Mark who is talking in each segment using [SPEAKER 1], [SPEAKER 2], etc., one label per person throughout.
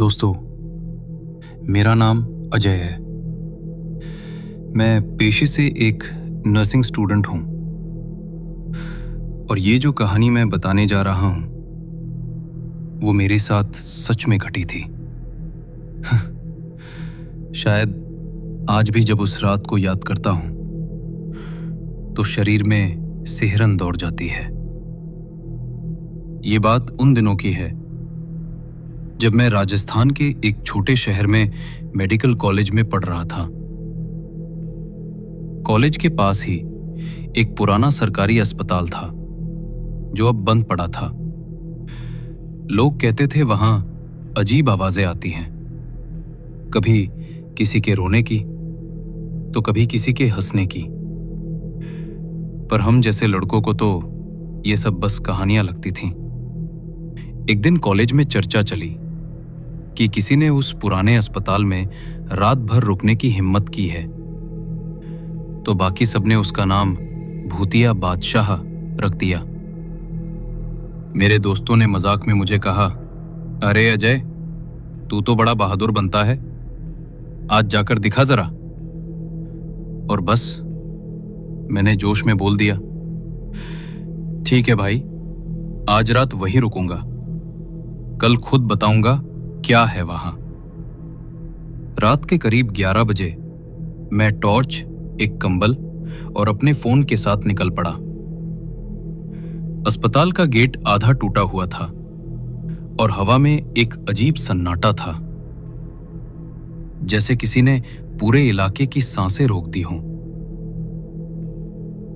[SPEAKER 1] दोस्तों, मेरा नाम अजय है। मैं पेशे से एक नर्सिंग स्टूडेंट हूं और ये जो कहानी मैं बताने जा रहा हूं वो मेरे साथ सच में घटी थी। शायद आज भी जब उस रात को याद करता हूं तो शरीर में सिहरन दौड़ जाती है। ये बात उन दिनों की है जब मैं राजस्थान के एक छोटे शहर में मेडिकल कॉलेज में पढ़ रहा था। कॉलेज के पास ही एक पुराना सरकारी अस्पताल था जो अब बंद पड़ा था। लोग कहते थे वहां अजीब आवाजें आती हैं, कभी किसी के रोने की तो कभी किसी के हंसने की। पर हम जैसे लड़कों को तो ये सब बस कहानियां लगती थीं। एक दिन कॉलेज में चर्चा चली कि किसी ने उस पुराने अस्पताल में रात भर रुकने की हिम्मत की है, तो बाकी सबने उसका नाम भूतिया बादशाह रख दिया। मेरे दोस्तों ने मजाक में मुझे कहा, अरे अजय, तू तो बड़ा बहादुर बनता है, आज जाकर दिखा जरा। और बस मैंने जोश में बोल दिया, ठीक है भाई, आज रात वहीं रुकूंगा, कल खुद बताऊंगा क्या है वहां। रात के करीब 11 बजे मैं टॉर्च, एक कंबल और अपने फोन के साथ निकल पड़ा। अस्पताल का गेट आधा टूटा हुआ था और हवा में एक अजीब सन्नाटा था, जैसे किसी ने पूरे इलाके की सांसें रोक दी हों।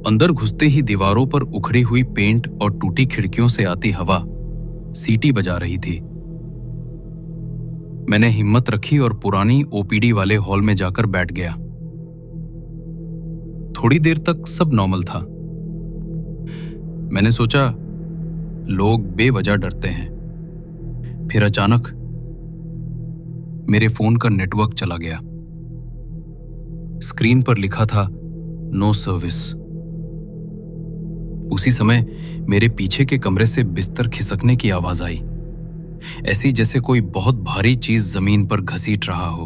[SPEAKER 1] अंदर घुसते ही दीवारों पर उखड़ी हुई पेंट और टूटी खिड़कियों से आती हवा सीटी बजा रही थी। मैंने हिम्मत रखी और पुरानी ओपीडी वाले हॉल में जाकर बैठ गया। थोड़ी देर तक सब नॉर्मल था। मैंने सोचा लोग बेवजह डरते हैं। फिर अचानक मेरे फोन का नेटवर्क चला गया। स्क्रीन पर लिखा था नो सर्विस। उसी समय मेरे पीछे के कमरे से बिस्तर खिसकने की आवाज आई, ऐसी जैसे कोई बहुत भारी चीज जमीन पर घसीट रहा हो।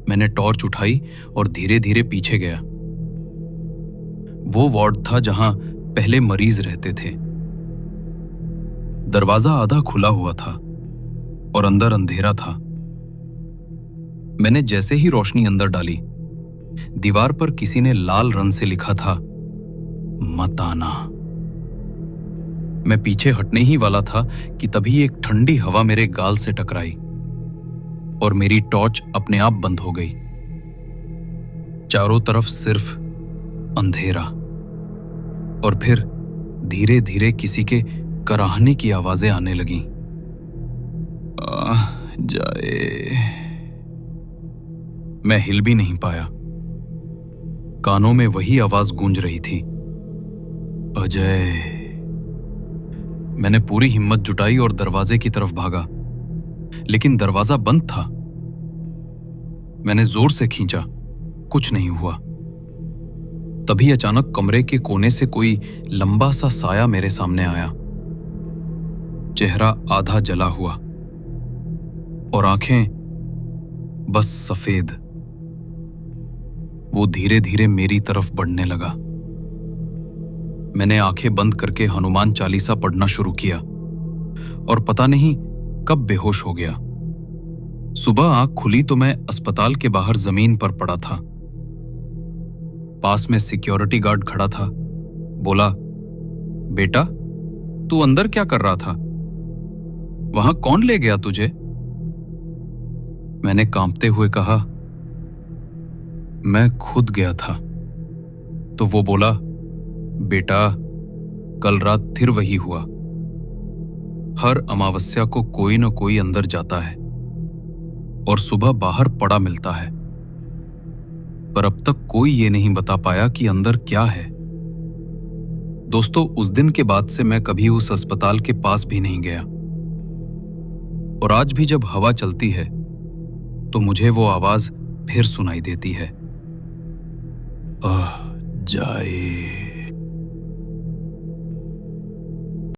[SPEAKER 1] मैंने टॉर्च उठाई और धीरे धीरे पीछे गया। वो वार्ड था जहां पहले मरीज रहते थे। दरवाजा आधा खुला हुआ था और अंदर अंधेरा था। मैंने जैसे ही रोशनी अंदर डाली, दीवार पर किसी ने लाल रंग से लिखा था, मत आना। मैं पीछे हटने ही वाला था कि तभी एक ठंडी हवा मेरे गाल से टकराई और मेरी टॉर्च अपने आप बंद हो गई। चारों तरफ सिर्फ अंधेरा और फिर धीरे धीरे किसी के कराहने की आवाजें आने लगीं। जाए। मैं हिल भी नहीं पाया। कानों में वही आवाज गूंज रही थी, अजय। मैंने पूरी हिम्मत जुटाई और दरवाजे की तरफ भागा, लेकिन दरवाजा बंद था। मैंने जोर से खींचा, कुछ नहीं हुआ। तभी अचानक कमरे के कोने से कोई लंबा सा साया मेरे सामने आया। चेहरा आधा जला हुआ और आंखें बस सफेद। वो धीरे धीरे मेरी तरफ बढ़ने लगा। मैंने आंखें बंद करके हनुमान चालीसा पढ़ना शुरू किया और पता नहीं कब बेहोश हो गया। सुबह आंख खुली तो मैं अस्पताल के बाहर जमीन पर पड़ा था। पास में सिक्योरिटी गार्ड खड़ा था। बोला, बेटा, तू अंदर क्या कर रहा था? वहां कौन ले गया तुझे? मैंने कांपते हुए कहा, मैं खुद गया था। तो वो बोला, बेटा, कल रात फिर वही हुआ। हर अमावस्या को कोई न कोई अंदर जाता है और सुबह बाहर पड़ा मिलता है, पर अब तक कोई ये नहीं बता पाया कि अंदर क्या है। दोस्तों, उस दिन के बाद से मैं कभी उस अस्पताल के पास भी नहीं गया और आज भी जब हवा चलती है तो मुझे वो आवाज फिर सुनाई देती है, जाए।